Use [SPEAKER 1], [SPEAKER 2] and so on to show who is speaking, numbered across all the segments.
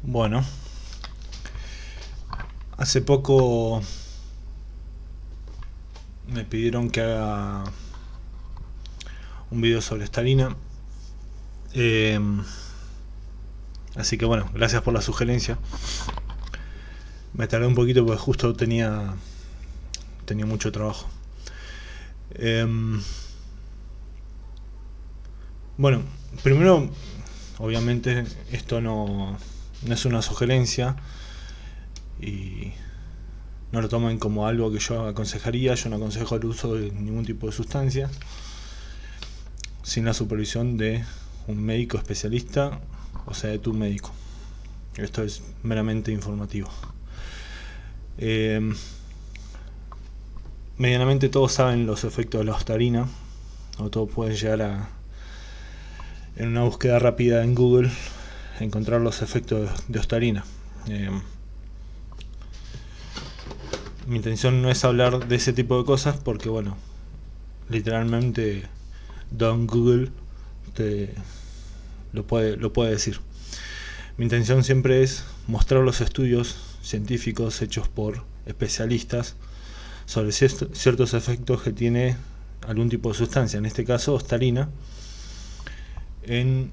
[SPEAKER 1] Bueno, hace poco me pidieron que haga un video sobre Stalina. Eh, Así que bueno, gracias por la sugerencia. Me tardé un poquito porque justo tenía mucho trabajo. Eh, bueno, primero, obviamente esto no es una sugerencia y no lo tomen como algo que yo aconsejaría. Yo no aconsejo el uso de ningún tipo de sustancia sin la supervisión de un médico especialista, o sea, de tu médico. Esto es meramente informativo. Medianamente todos saben los efectos de la Ostarina, o todos pueden llegar a, en una búsqueda rápida en Google, encontrar los efectos de Ostarina. Mi intención no es hablar de ese tipo de cosas porque, bueno, literalmente Don Google te lo puede decir. Mi intención siempre es mostrar los estudios científicos hechos por especialistas sobre ciertos efectos que tiene algún tipo de sustancia, en este caso Ostarina, en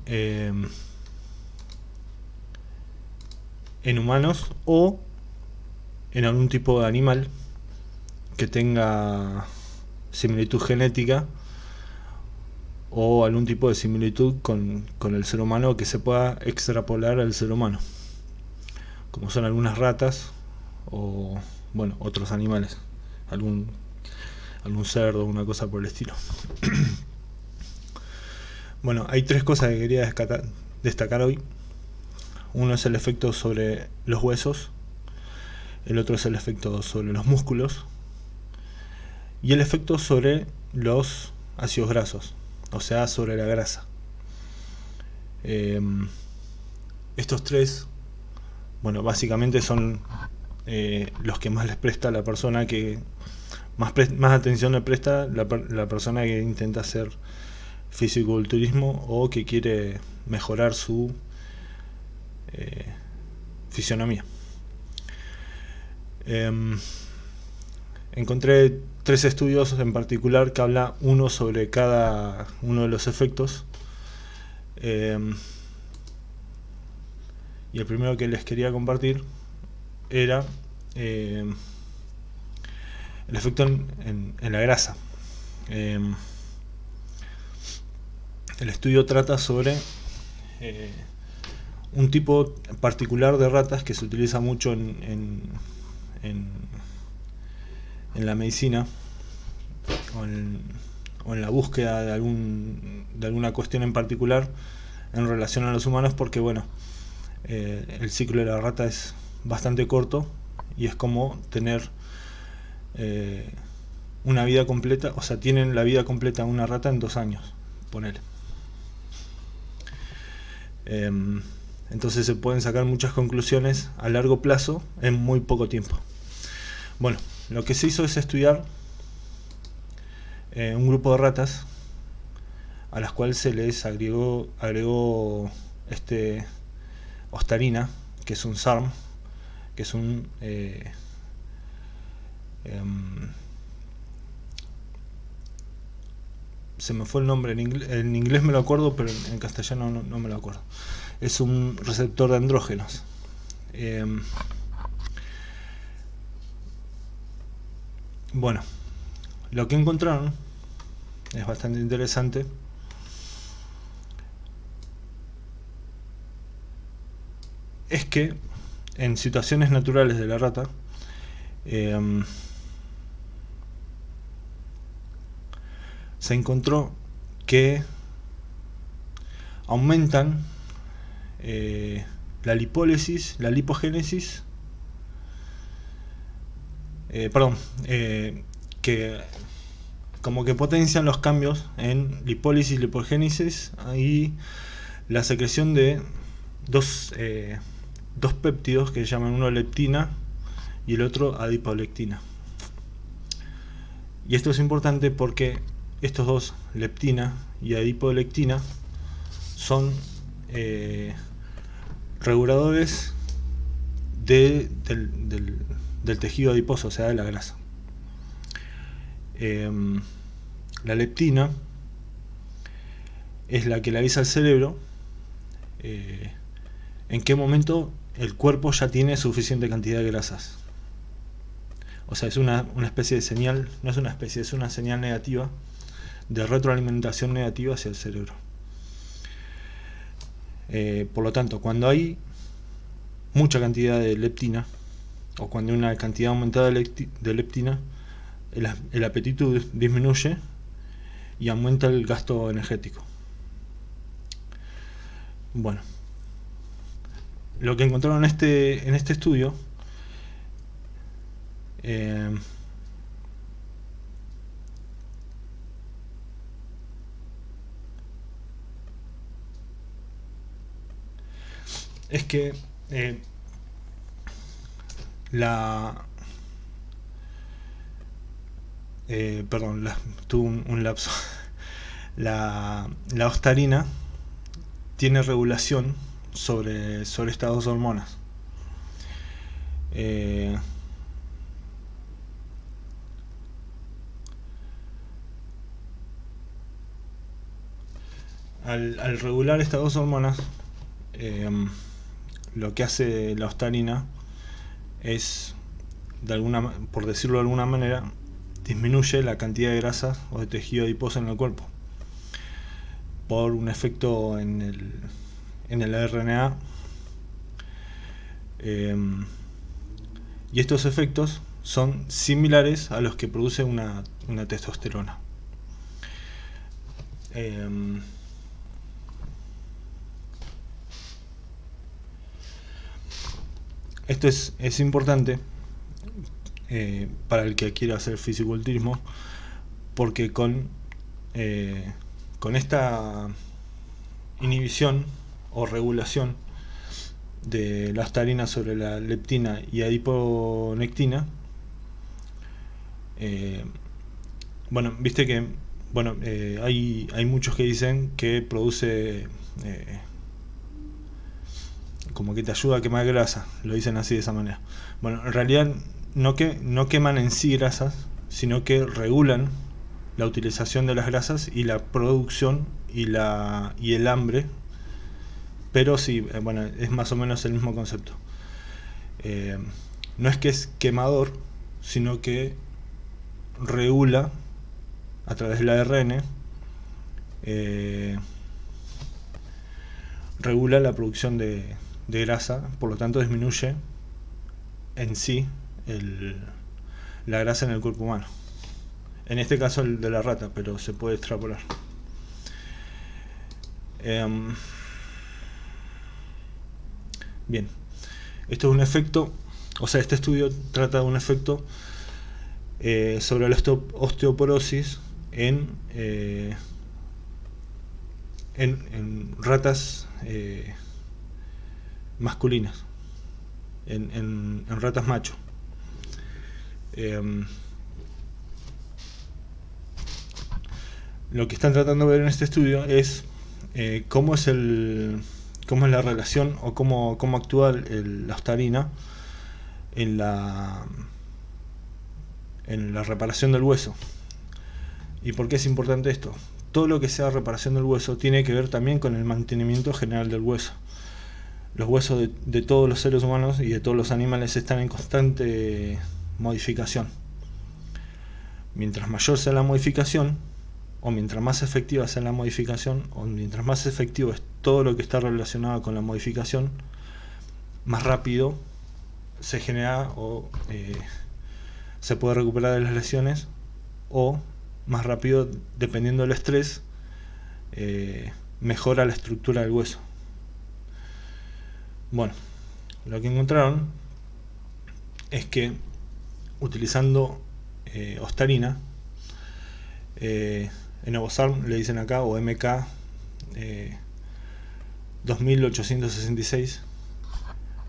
[SPEAKER 1] humanos o en algún tipo de animal que tenga similitud genética o algún tipo de similitud con el ser humano que se pueda extrapolar al ser humano, como son algunas ratas o, bueno, otros animales, algún cerdo, una cosa por el estilo. Bueno, hay tres cosas que quería destacar hoy. Uno es el efecto sobre los huesos, el otro es el efecto sobre los músculos y el efecto sobre los ácidos grasos, o sea, sobre la grasa. Estos tres, bueno, básicamente son los que más les presta la persona que más atención le presta la persona que intenta hacer fisiculturismo o que quiere mejorar su fisionomía. Encontré tres estudios en particular que habla uno sobre cada uno de los efectos. Y el primero que les quería compartir era el efecto en la grasa. El estudio trata sobre un tipo particular de ratas que se utiliza mucho en la medicina o en la búsqueda de alguna cuestión en particular en relación a los humanos, porque bueno, el ciclo de la rata es bastante corto y es como tener una vida completa, o sea, tienen la vida completa una rata en 2 años, ponele. Entonces se pueden sacar muchas conclusiones a largo plazo en muy poco tiempo. Bueno, lo que se hizo es estudiar un grupo de ratas a las cuales se les agregó Ostarina, que es un SARM, que es un se me fue el nombre, en inglés me lo acuerdo, pero en castellano no me lo acuerdo. Es un receptor de andrógenos. Bueno, lo que encontraron es bastante interesante. Es que en situaciones naturales de la rata, se encontró que aumentan la lipólisis, la lipogénesis, que como que potencian los cambios en lipólisis, lipogénesis y la secreción de dos péptidos que se llaman uno leptina y el otro adipolectina. Y esto es importante porque estos dos, leptina y adipolectina, son reguladores del tejido adiposo, o sea, de la grasa. La leptina es la que le avisa al cerebro en qué momento el cuerpo ya tiene suficiente cantidad de grasas. O sea, es una especie de señal, no es una especie, es una señal negativa, de retroalimentación negativa hacia el cerebro. Por lo tanto, cuando hay mucha cantidad de leptina, o cuando hay una cantidad aumentada de leptina, el apetito disminuye y aumenta el gasto energético. Bueno, lo que encontraron en este estudio es que tuve un lapso. La ostarina tiene regulación sobre estas dos hormonas. Al regular estas dos hormonas, lo que hace la ostarina es, por decirlo de alguna manera, disminuye la cantidad de grasa o de tejido adiposo en el cuerpo por un efecto en el RNA. Y estos efectos son similares a los que produce una testosterona. Esto es importante para el que quiera hacer fisiculturismo, porque con esta inhibición o regulación de la ostarina sobre la leptina y adiponectina, viste que hay muchos que dicen que produce como que te ayuda a quemar grasa, lo dicen así de esa manera. Bueno, en realidad no queman en sí grasas, sino que regulan la utilización de las grasas y la producción y el hambre, pero sí, es más o menos el mismo concepto. No es que es quemador, sino que regula a través del ARN, regula la producción de grasa, por lo tanto disminuye en sí la grasa en el cuerpo humano. En este caso el de la rata, pero se puede extrapolar. Bien, esto es un efecto, o sea, este estudio trata de un efecto sobre la osteoporosis en ratas masculinas, en ratas macho. Lo que están tratando de ver en este estudio es cómo es la relación o cómo actúa la ostarina en la reparación del hueso. ¿Y por qué es importante esto? Todo lo que sea reparación del hueso tiene que ver también con el mantenimiento general del hueso. Los huesos de todos los seres humanos y de todos los animales están en constante modificación. Mientras mayor sea la modificación, o mientras más efectiva sea la modificación, o mientras más efectivo es todo lo que está relacionado con la modificación, más rápido se genera o se puede recuperar de las lesiones, o más rápido, dependiendo del estrés, mejora la estructura del hueso. Bueno, lo que encontraron es que utilizando ostarina, enobosarm le dicen acá, o MK 2866,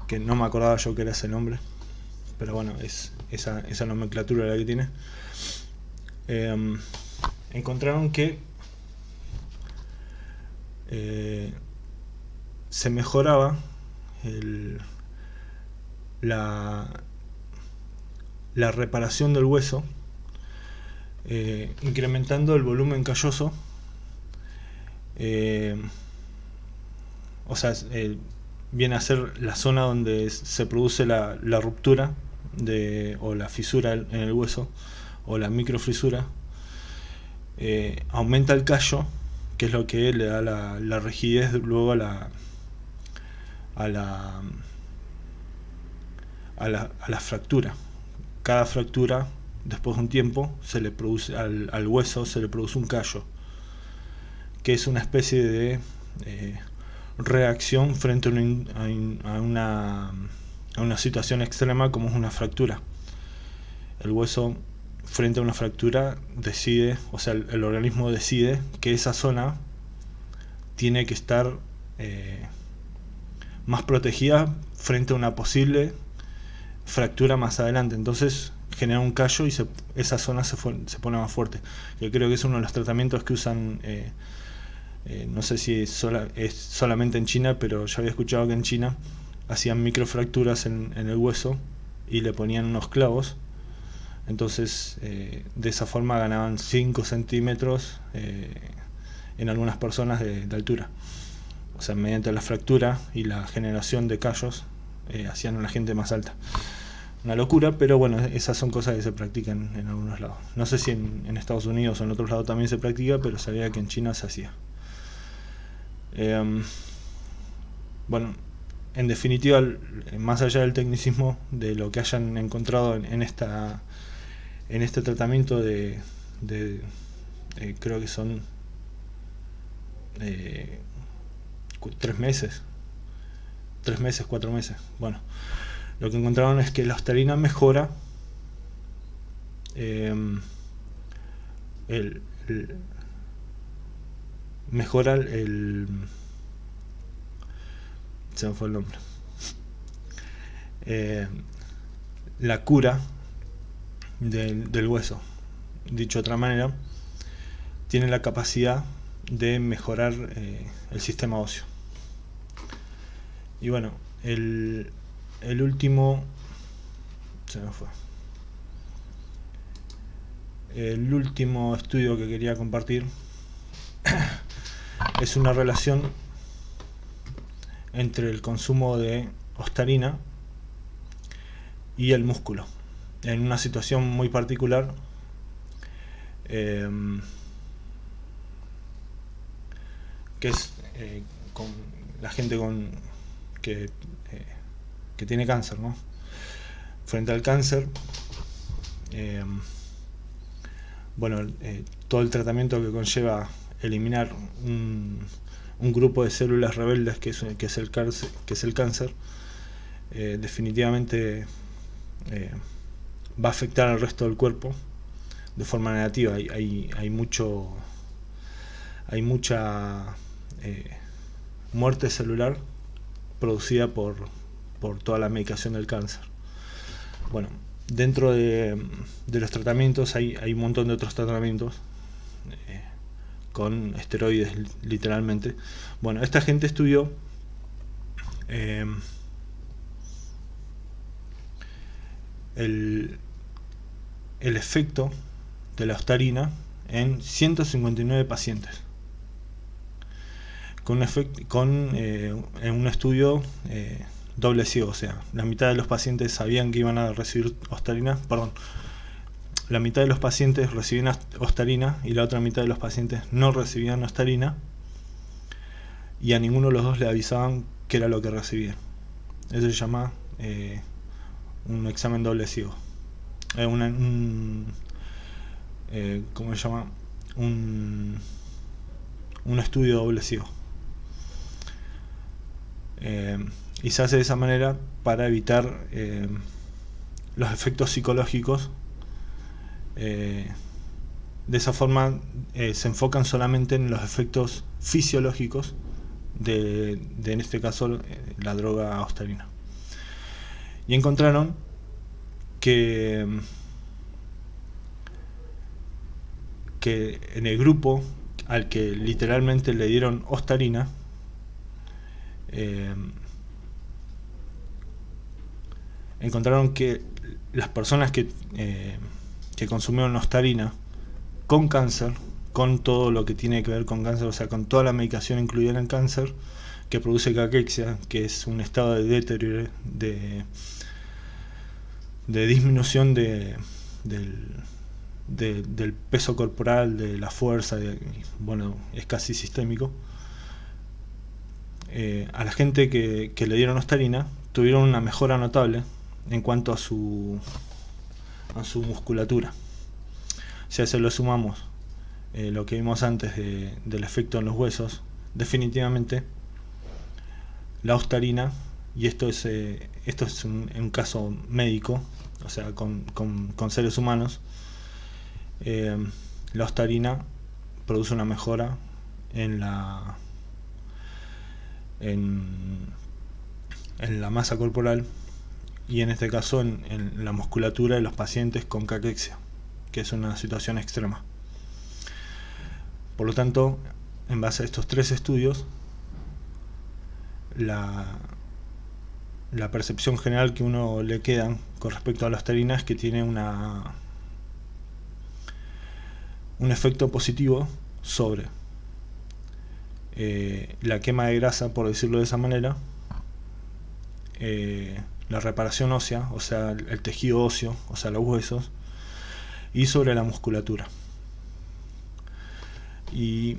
[SPEAKER 1] que no me acordaba yo que era ese nombre, pero bueno, es esa nomenclatura la que tiene. Encontraron que se mejoraba la reparación del hueso, incrementando el volumen calloso. O sea, viene a ser la zona donde se produce la ruptura o la fisura en el hueso, o la microfisura. Aumenta el callo, que es lo que le da la rigidez luego a la fractura. Cada fractura, después de un tiempo, se le produce al hueso se le produce un callo, que es una especie de reacción frente a una situación extrema como es una fractura. El hueso, frente a una fractura, decide, o sea, el organismo decide que esa zona tiene que estar más protegida frente a una posible fractura más adelante. Entonces genera un callo y esa zona se pone más fuerte. Yo creo que es uno de los tratamientos que usan, no sé si es solamente en China, pero yo había escuchado que en China hacían microfracturas en el hueso y le ponían unos clavos. Entonces de esa forma ganaban 5 centímetros en algunas personas de altura. O sea, mediante la fractura y la generación de callos hacían a la gente más alta. Una locura, pero bueno, esas son cosas que se practican en algunos lados. No sé si en Estados Unidos o en otros lados también se practica, pero sabía que en China se hacía. Bueno, en definitiva, más allá del tecnicismo de lo que hayan encontrado en este tratamiento creo que son 3 meses, 4 meses. Bueno, lo que encontraron es que la Ostarina mejora mejora se me fue el nombre, la cura del hueso. Dicho de otra manera, tiene la capacidad de mejorar el sistema óseo. Y bueno, el último se me fue. El último estudio que quería compartir es una relación entre el consumo de Ostarina y el músculo, en una situación muy particular, que es con la gente que tiene cáncer, ¿no? Frente al cáncer, bueno, todo el tratamiento que conlleva eliminar un grupo de células rebeldes que es el cáncer, definitivamente va a afectar al resto del cuerpo de forma negativa. Hay mucha muerte celular producida por toda la medicación del cáncer. Bueno, dentro de los tratamientos hay un montón de otros tratamientos con esteroides, literalmente. Bueno, esta gente estudió el efecto de la Ostarina en 159 pacientes en un estudio doble ciego. O sea, la mitad de los pacientes sabían que iban a recibir Ostarina, la mitad de los pacientes recibían Ostarina y la otra mitad de los pacientes no recibían Ostarina, y a ninguno de los dos le avisaban qué era lo que recibían. Eso se llama un examen doble ciego. ¿Cómo se llama? Un estudio doble ciego. Y se hace de esa manera para evitar los efectos psicológicos. De esa forma se enfocan solamente en los efectos fisiológicos en este caso la droga Ostarina, y encontraron que en el grupo al que literalmente le dieron Ostarina, encontraron que las personas que consumieron Ostarina con cáncer, con todo lo que tiene que ver con cáncer, o sea, con toda la medicación incluida en el cáncer, que produce caquexia, que es un estado de deterioro, de disminución del peso corporal, de la fuerza, bueno, es casi sistémico. A la gente que le dieron Ostarina tuvieron una mejora notable en cuanto a su musculatura. Si a eso le sumamos lo que vimos antes del efecto en los huesos, definitivamente la Ostarina, y esto es un caso médico, o sea, con seres humanos, la Ostarina produce una mejora en la masa corporal, y en este caso en la musculatura de los pacientes con caquexia, que es una situación extrema. Por lo tanto, en base a estos 3 estudios, la percepción general que uno le queda con respecto a la Ostarina es que tiene un efecto positivo sobre la quema de grasa, por decirlo de esa manera, la reparación ósea, o sea, el tejido óseo, o sea, los huesos, y sobre la musculatura. Y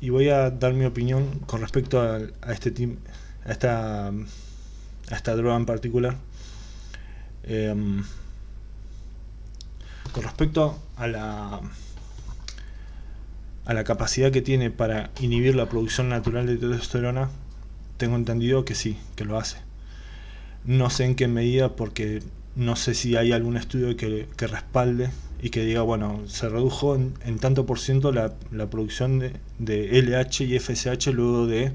[SPEAKER 1] voy a dar mi opinión con respecto a esta droga en particular. Con respecto a la capacidad que tiene para inhibir la producción natural de testosterona, tengo entendido que sí, que lo hace. No sé en qué medida, porque no sé si hay algún estudio que respalde y que diga, bueno, se redujo en tanto por ciento la producción de LH y FSH luego de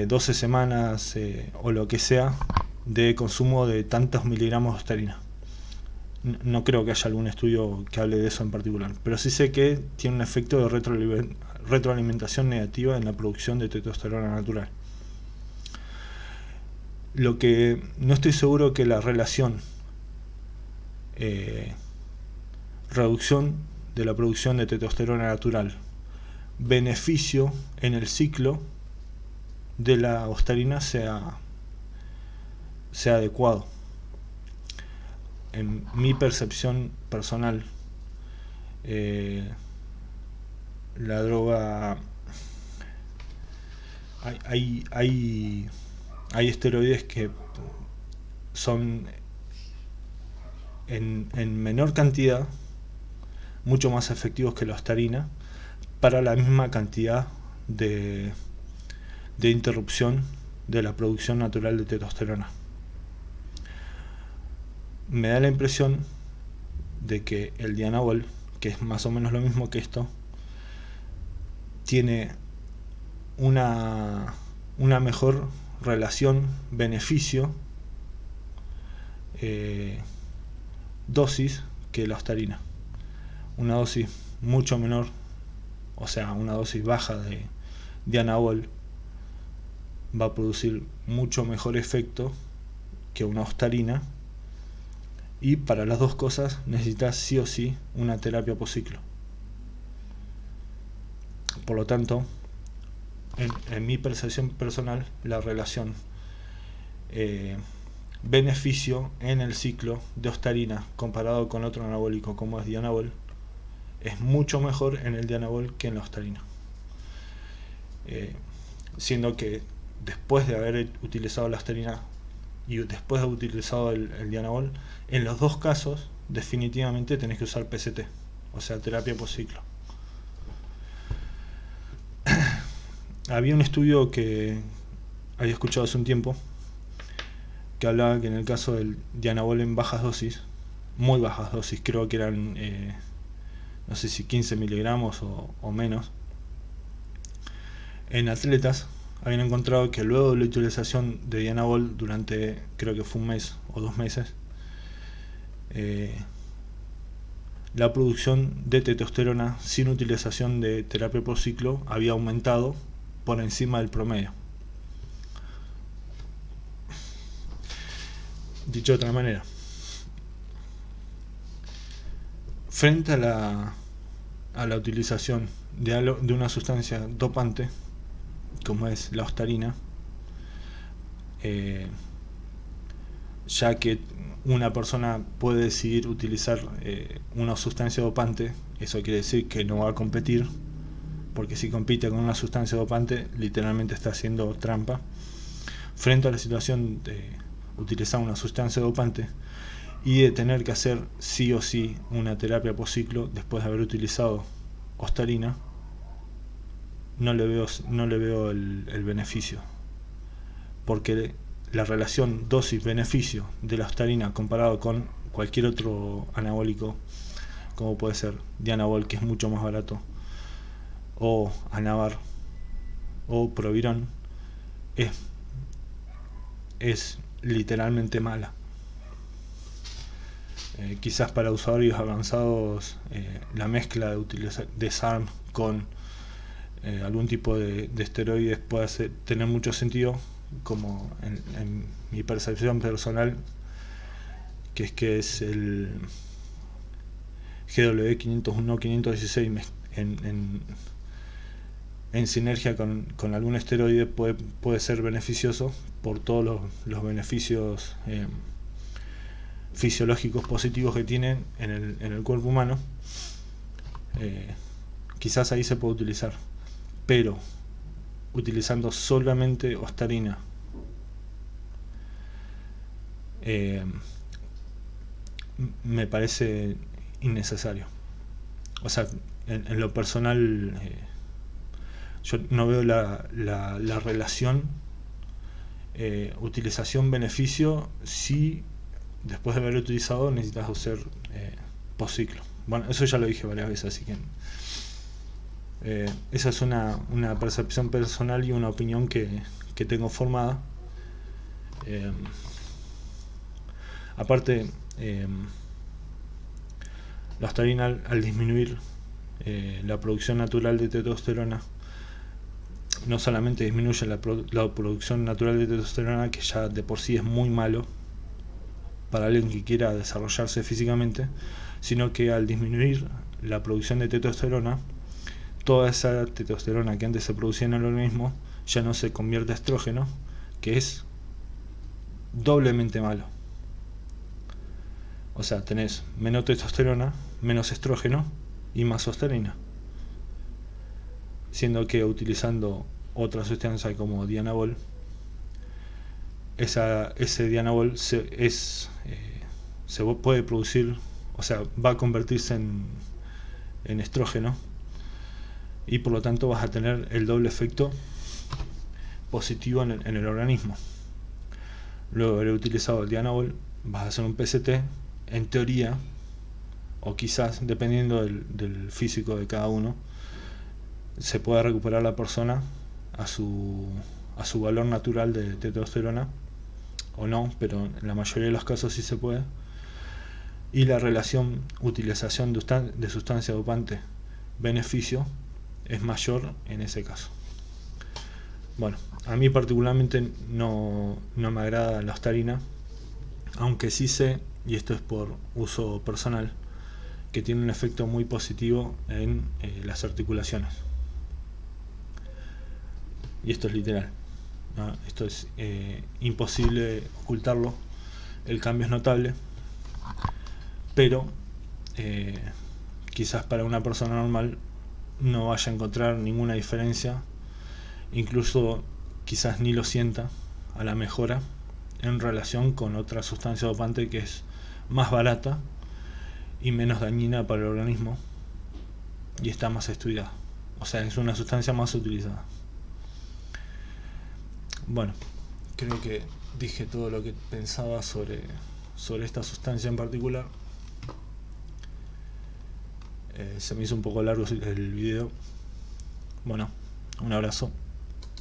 [SPEAKER 1] 12 semanas o lo que sea de consumo de tantos miligramos de Ostarina. No creo que haya algún estudio que hable de eso en particular, pero sí sé que tiene un efecto de retroalimentación negativa en la producción de testosterona natural. Lo que no estoy seguro que la relación reducción de la producción de testosterona natural, beneficio en el ciclo de la Ostarina sea adecuado. En mi percepción personal, la droga, hay esteroides que son en menor cantidad mucho más efectivos que la Ostarina para la misma cantidad de interrupción de la producción natural de testosterona. Me da la impresión de que el Dianabol, que es más o menos lo mismo que esto, tiene una mejor relación beneficio dosis que la Ostarina. Una dosis mucho menor, o sea, una dosis baja de Dianabol va a producir mucho mejor efecto que una Ostarina, y para las dos cosas necesitas sí o sí una terapia por ciclo. Por lo tanto, en mi percepción personal, la relación beneficio en el ciclo de Ostarina comparado con otro anabólico como es Dianabol es mucho mejor en el Dianabol que en la Ostarina, siendo que después de haber utilizado la Ostarina y después de haber utilizado el Dianabol, en los dos casos definitivamente tenés que usar PCT, o sea, terapia por ciclo. Había un estudio que había escuchado hace un tiempo que hablaba que en el caso del Dianabol en bajas dosis, muy bajas dosis, creo que eran no sé si 15 miligramos o menos, en atletas habían encontrado que luego de la utilización de Dianabol durante, creo que fue un mes o 2 meses, la producción de testosterona sin utilización de terapia por ciclo había aumentado por encima del promedio. Dicho de otra manera, frente a la utilización de una sustancia dopante, como es la ostarina, ya que una persona puede decidir utilizar una sustancia dopante, eso quiere decir que no va a competir, porque si compite con una sustancia dopante, literalmente está haciendo trampa. Frente a la situación de utilizar una sustancia dopante y de tener que hacer sí o sí una terapia post ciclo después de haber utilizado ostarina, no le veo el beneficio, porque la relación dosis-beneficio de la ostarina comparado con cualquier otro anabólico, como puede ser Dianabol, que es mucho más barato, o Anavar o Proviron, es literalmente mala. Quizás para usuarios avanzados la mezcla de SARM con algún tipo de esteroides puede tener mucho sentido, como en mi percepción personal, que es el GW501-516 en sinergia con algún esteroide puede ser beneficioso por todos los beneficios fisiológicos positivos que tienen en el cuerpo humano. Quizás ahí se puede utilizar, pero utilizando solamente ostarina, me parece innecesario. O sea, en lo personal, yo no veo la relación utilización-beneficio si después de haber utilizado necesitas hacer post ciclo. Bueno, eso ya lo dije varias veces, así que esa es una percepción personal y una opinión que tengo formada. Aparte, la ostarina, al disminuir la producción natural de testosterona, no solamente disminuye la producción natural de testosterona, que ya de por sí es muy malo para alguien que quiera desarrollarse físicamente, sino que al disminuir la producción de testosterona, toda esa testosterona que antes se producía en el organismo ya no se convierte a estrógeno, que es doblemente malo. O sea, tenés menos testosterona, menos estrógeno y más ostarina. Siendo que utilizando otra sustancia como Dianabol, ese Dianabol se puede producir, o sea, va a convertirse en estrógeno, y por lo tanto vas a tener el doble efecto positivo en el organismo. Luego de haber utilizado el Dianabol, vas a hacer un PCT, en teoría, o quizás, dependiendo del físico de cada uno, se pueda recuperar la persona a su valor natural de testosterona, o no, pero en la mayoría de los casos sí se puede. Y la relación utilización de sustancia dopante beneficio es mayor en ese caso. Bueno, a mí particularmente no me agrada la ostarina, aunque sí sé, y esto es por uso personal, que tiene un efecto muy positivo en las articulaciones. Y esto es literal, ¿no? Esto es imposible ocultarlo. El cambio es notable, pero quizás para una persona normal no vaya a encontrar ninguna diferencia, incluso quizás ni lo sienta a la mejora en relación con otra sustancia dopante que es más barata y menos dañina para el organismo y está más estudiada. O sea, es una sustancia más utilizada. Bueno, creo que dije todo lo que pensaba sobre esta sustancia en particular. Se me hizo un poco largo el video. Bueno, un abrazo.